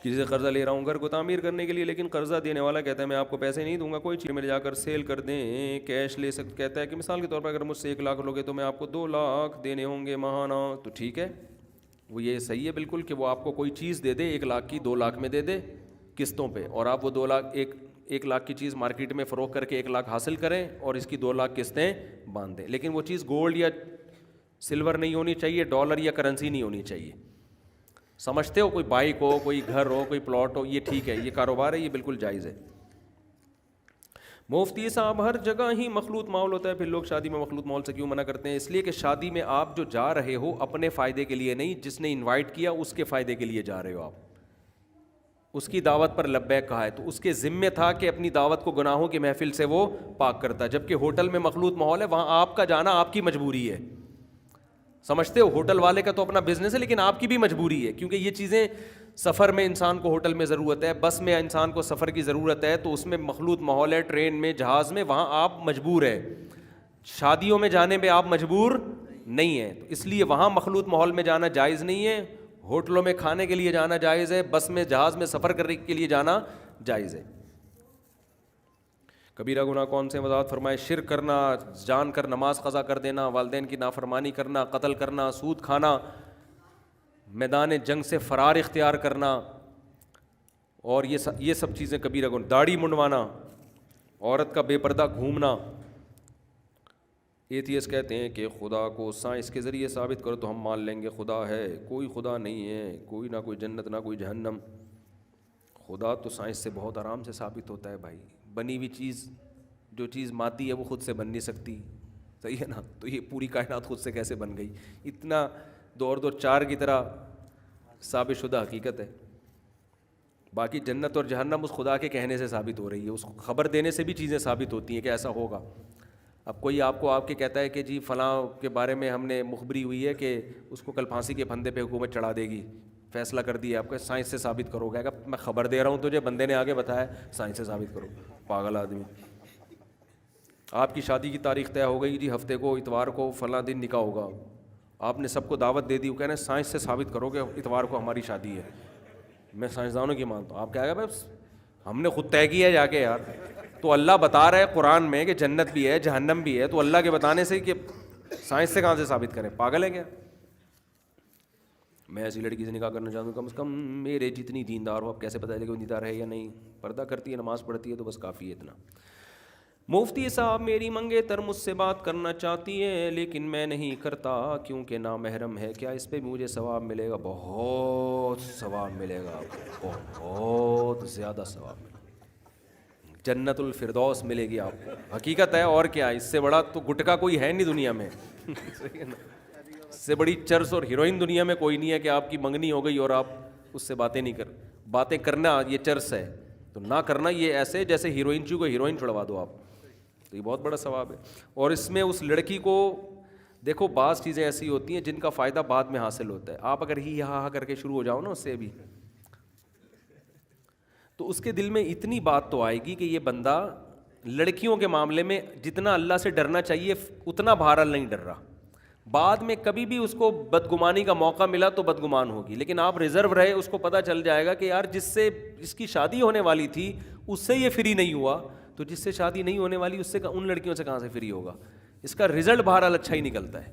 کسی سے قرضہ لے رہا ہوں گھر کو تعمیر کرنے کے لیے، لیکن قرضہ دینے والا کہتا ہے میں آپ کو پیسے نہیں دوں گا، کوئی چیز میں جا کر سیل کر دیں، کیش لے سکتے، کہتا ہے کہ مثال کے طور پر اگر مجھ سے 1 لاکھ لوگے تو میں آپ کو 2 لاکھ دینے ہوں گے ماہانہ، تو ٹھیک ہے، وہ یہ صحیح ہے بالکل کہ وہ آپ کو کوئی چیز دے دے 1 لاکھ کی 2 لاکھ میں دے دے قسطوں پہ، اور آپ وہ 2 لاکھ 1 لاکھ کی چیز مارکیٹ میں فروخت کر کے 1 لاکھ حاصل کریں اور اس کی 2 لاکھ قسطیں باندھ دیں، لیکن وہ چیز گولڈ یا سلور نہیں ہونی چاہیے، ڈالر یا کرنسی نہیں ہونی چاہیے. سمجھتے ہو؟ کوئی بائک ہو، کوئی گھر ہو، کوئی پلاٹ ہو، یہ ٹھیک ہے، یہ کاروبار ہے، یہ بالکل جائز ہے. مفتی صاحب ہر جگہ ہی مخلوط ماحول ہوتا ہے، پھر لوگ شادی میں مخلوط ماحول سے کیوں منع کرتے ہیں؟ اس لیے کہ شادی میں آپ جو جا رہے ہو اپنے فائدے کے لیے نہیں، جس نے انوائٹ کیا اس کے فائدے کے لیے جا رہے ہو. آپ اس کی دعوت پر لبیک کہا ہے تو اس کے ذمے تھا کہ اپنی دعوت کو گناہوں کی محفل سے وہ پاک کرتا ہے، جبکہ ہوٹل میں مخلوط ماحول ہے، وہاں آپ کا جانا آپ کی مجبوری ہے. سمجھتے ہو؟ ہوٹل والے کا تو اپنا بزنس ہے لیکن آپ کی بھی مجبوری ہے، کیونکہ یہ چیزیں سفر میں انسان کو ہوٹل میں ضرورت ہے، بس میں انسان کو سفر کی ضرورت ہے، تو اس میں مخلوط ماحول ہے، ٹرین میں، جہاز میں، وہاں آپ مجبور ہے. شادیوں میں جانے میں آپ مجبور نہیں ہیں، تو اس لیے وہاں مخلوط ماحول میں جانا جائز نہیں ہے. ہوٹلوں میں کھانے کے لیے جانا جائز ہے، بس میں جہاز میں سفر کرنے کے لیے جانا جائز ہے. کبیرہ گناہ کون سے وضاحت فرمائے؟ شرک کرنا، جان کر نماز قضا کر دینا، والدین کی نافرمانی کرنا، قتل کرنا، سود کھانا، میدان جنگ سے فرار اختیار کرنا، اور یہ سب چیزیں کبیرہ گناہ. داڑھی منڈوانا، عورت کا بے پردہ گھومنا. ایتھیس کہتے ہیں کہ خدا کو سائنس کے ذریعے ثابت کرو تو ہم مان لیں گے خدا ہے. کوئی خدا نہیں ہے، کوئی نہ کوئی جنت نہ کوئی جہنم. خدا تو سائنس سے بہت آرام سے ثابت ہوتا ہے بھائی. بنی ہوئی چیز، جو چیز مادی ہے وہ خود سے بن نہیں سکتی، صحیح ہے نا؟ تو یہ پوری کائنات خود سے کیسے بن گئی؟ اتنا 2 اور 2 4 کی طرح ثابت شدہ حقیقت ہے. باقی جنت اور جہنم اس خدا کے کہنے سے ثابت ہو رہی ہے، اس کو خبر دینے سے بھی چیزیں ثابت ہوتی ہیں کہ ایسا ہوگا. اب کوئی آپ کو کے کہتا ہے کہ جی فلاں کے بارے میں ہم نے مخبری ہوئی ہے کہ اس کو کل پھانسی کے پھندے پہ حکومت چڑھا دے گی، فیصلہ کر دیا، آپ کو سائنس سے ثابت کرو گے. میں خبر دے رہا ہوں تجھے، بندے نے آگے بتایا، سائنس سے ثابت کرو. پاگل آدمی. آپ کی شادی کی تاریخ طے ہو گئی جی، ہفتے کو اتوار کو فلاں دن نکاح ہوگا، آپ نے سب کو دعوت دے دی، وہ کہہ رہے ہیں سائنس سے ثابت کرو کہ اتوار کو ہماری شادی ہے. میں سائنسدانوں کی مانتا ہوں. آپ کیا گا ہم نے خود طے کیا ہے جا کے یار. تو اللہ بتا رہا ہے قرآن میں کہ جنت بھی ہے جہنم بھی ہے، تو اللہ کے بتانے سے کہ سائنس سے کہاں سے ثابت کریں؟ پاگل ہے کیا؟ میں ایسی لڑکی سے نکاح کرنا چاہتا ہوں، کم از کم میرے جتنی دیندار ہو. اب کیسے پتہ چلے کہ وہ دیندار ہے یا نہیں؟ پردہ کرتی ہے، نماز پڑھتی ہے، تو بس کافی ہے اتنا. مفتی صاحب میری منگیتر مجھ سے بات کرنا چاہتی ہے لیکن میں نہیں کرتا کیونکہ نامحرم ہے، کیا اس پہ بھی مجھے ثواب ملے گا؟ بہت ثواب ملے گا، بہت زیادہ ثواب ملے گا. جنت الفردوس ملے گی آپ کو، حقیقت ہے. اور کیا اس سے بڑا تو گٹکا کوئی ہے نہیں دنیا میں. اس سے بڑی چرس اور ہیروئن دنیا میں کوئی نہیں ہے کہ آپ کی منگنی ہو گئی اور آپ اس سے باتیں نہیں باتیں کرنا یہ چرس ہے، تو نہ کرنا یہ ایسے جیسے ہیروئن کو ہیروئن چھڑوا دو آپ، تو یہ بہت بڑا ثواب ہے. اور اس میں اس لڑکی کو دیکھو، بعض چیزیں ایسی ہوتی ہیں جن کا فائدہ بعد میں حاصل ہوتا ہے. آپ اگر ہی ہاں کر کے شروع ہو جاؤ نا اس سے بھی، تو اس کے دل میں اتنی بات تو آئے گی کہ یہ بندہ لڑکیوں کے معاملے میں جتنا اللہ سے ڈرنا چاہیے اتنا بہرحال نہیں ڈر رہا. بعد میں کبھی بھی اس کو بدگمانی کا موقع ملا تو بدگمان ہوگی، لیکن آپ ریزرو رہے، اس کو پتہ چل جائے گا کہ یار جس کی شادی ہونے والی تھی اس سے یہ فری نہیں ہوا، تو جس سے شادی نہیں ہونے والی اس سے ان لڑکیوں سے کہاں سے فری ہوگا؟ اس کا رزلٹ بہرحال اچھا ہی نکلتا ہے.